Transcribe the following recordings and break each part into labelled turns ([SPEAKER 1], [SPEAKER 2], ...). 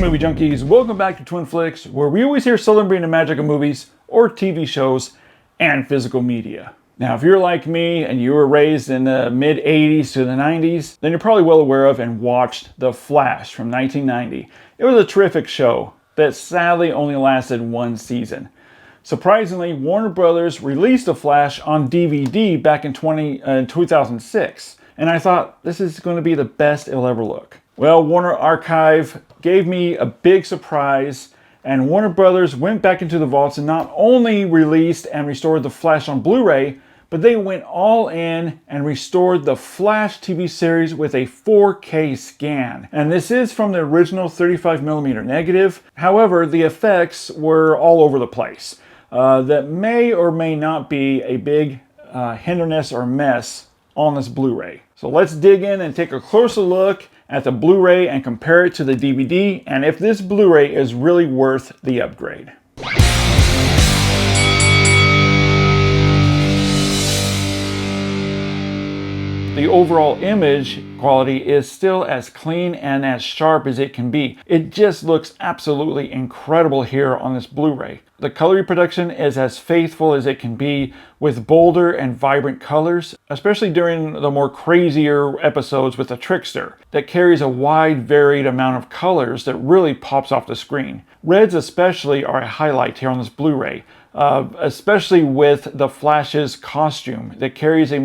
[SPEAKER 1] movie junkies, welcome back to Twin Flicks, where we always hear celebrating the magic of movies or TV shows and physical media. Now, if you're like me and you were raised in the mid 80s to the 90s, then you're probably well aware of and watched The Flash from 1990. It was a terrific show that sadly only lasted one season. Surprisingly, Warner Brothers released The Flash on DVD back in 2006, and I thought this is going to be the best it'll ever look. Well, Warner Archive gave me a big surprise, and Warner Brothers went back into the vaults and not only released and restored The Flash on Blu-ray, but they went all in and restored the Flash TV series with a 4K scan. And this is from the original 35mm negative. However, the effects were all over the place. That may or may not be a big hindrance or mess on this Blu-ray. So let's dig in and take a closer look at the Blu-ray and compare it to the DVD, and if this Blu-ray is really worth the upgrade. The overall image quality is still as clean and as sharp as it can be. It just looks absolutely incredible here on this Blu-ray. The color reproduction is as faithful as it can be, with bolder and vibrant colors, especially during the more crazier episodes with the Trickster, that carries a wide varied amount of colors that really pops off the screen. Reds especially are a highlight here on this Blu-ray. Especially with the Flash's costume that carries a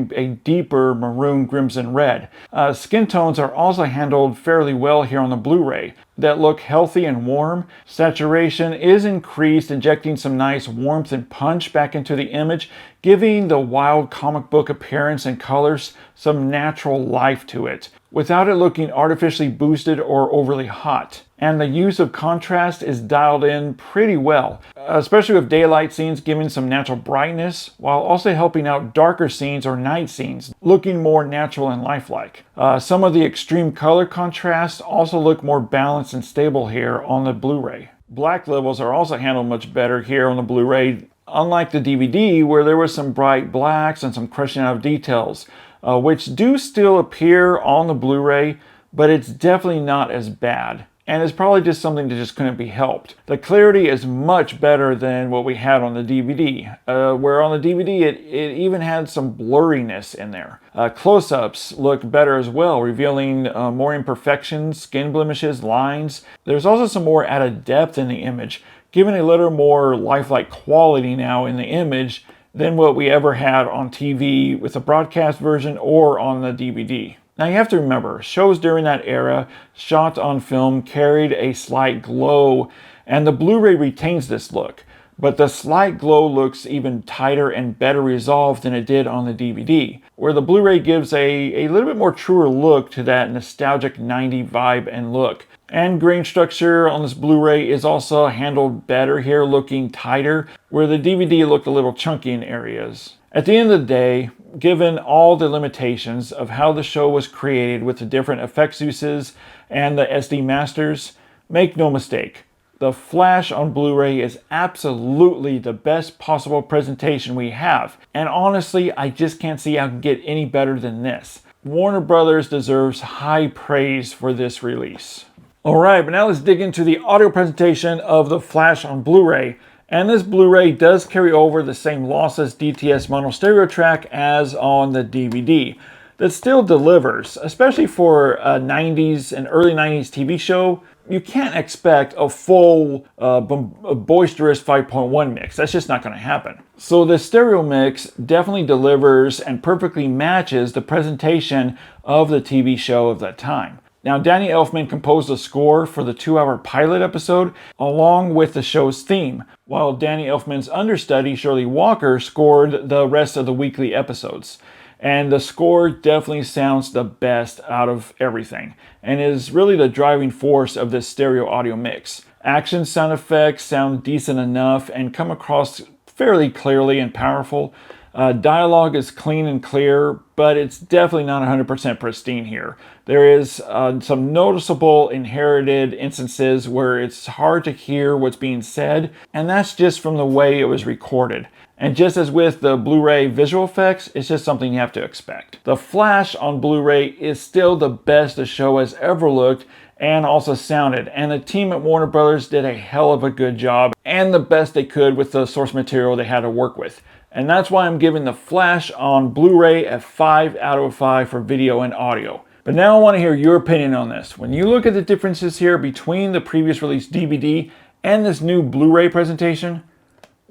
[SPEAKER 1] deeper maroon crimson red. Skin tones are also handled fairly well here on the Blu-ray that look healthy and warm. Saturation is increased, injecting some nice warmth and punch back into the image, giving the wild comic book appearance and colors some natural life to it, without it looking artificially boosted or overly hot. And the use of contrast is dialed in pretty well, especially with daylight scenes giving some natural brightness, while also helping out darker scenes or night scenes, looking more natural and lifelike. Some of the extreme color contrasts also look more balanced and stable here on the Blu-ray. Black levels are also handled much better here on the Blu-ray, unlike the DVD where there was some bright blacks and some crushing out of details, which do still appear on the Blu-ray, but it's definitely not as bad. And it's probably just something that just couldn't be helped. The clarity is much better than what we had on the DVD, where on the DVD it even had some blurriness in there. Close-ups look better as well, revealing more imperfections, skin blemishes, lines. There's also some more added depth in the image, giving a little more lifelike quality now in the image than what we ever had on TV with the broadcast version or on the DVD. Now you have to remember, shows during that era, shot on film, carried a slight glow, and the Blu-ray retains this look. But the slight glow looks even tighter and better resolved than it did on the DVD, where the Blu-ray gives a little bit more truer look to that nostalgic 90s vibe and look. And grain structure on this Blu-ray is also handled better here, looking tighter, where the DVD looked a little chunky in areas. At the end of the day, given all the limitations of how the show was created with the different effects uses and the SD masters, make no mistake, The Flash on Blu-ray is absolutely the best possible presentation we have. And honestly, I just can't see how it can get any better than this. Warner Brothers deserves high praise for this release. Alright, but now let's dig into the audio presentation of The Flash on Blu-ray. And this Blu-ray does carry over the same lossless DTS mono stereo track as on the DVD. That still delivers, especially for a 90s and early 90s TV show. You can't expect a full boisterous 5.1 mix. That's just not going to happen. So the stereo mix definitely delivers and perfectly matches the presentation of the TV show of that time. Now, Danny Elfman composed the score for the 2-hour pilot episode along with the show's theme, while Danny Elfman's understudy, Shirley Walker, scored the rest of the weekly episodes. And the score definitely sounds the best out of everything, and is really the driving force of this stereo audio mix. Action sound effects sound decent enough and come across fairly clearly and powerful. Dialogue is clean and clear, but it's definitely not 100% pristine here. There is some noticeable inherited instances where it's hard to hear what's being said, and that's just from the way it was recorded. And just as with the Blu-ray visual effects, it's just something you have to expect. The flash on Blu-ray is still the best the show has ever looked and also sounded. And the team at Warner Brothers did a hell of a good job and the best they could with the source material they had to work with. And that's why I'm giving the flash on Blu-ray a 5 out of 5 for video and audio. But now I want to hear your opinion on this. When you look at the differences here between the previous release DVD and this new Blu-ray presentation,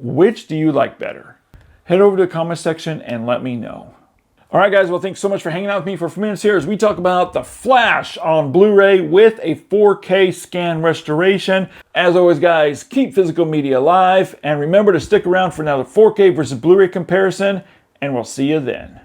[SPEAKER 1] which do you like better? Head over to the comment section and let me know. All right, guys, well, thanks so much for hanging out with me for a few minutes here as we talk about the Flash on Blu-ray with a 4K scan restoration. As always, guys, keep physical media alive and remember to stick around for another 4K versus Blu-ray comparison, and we'll see you then.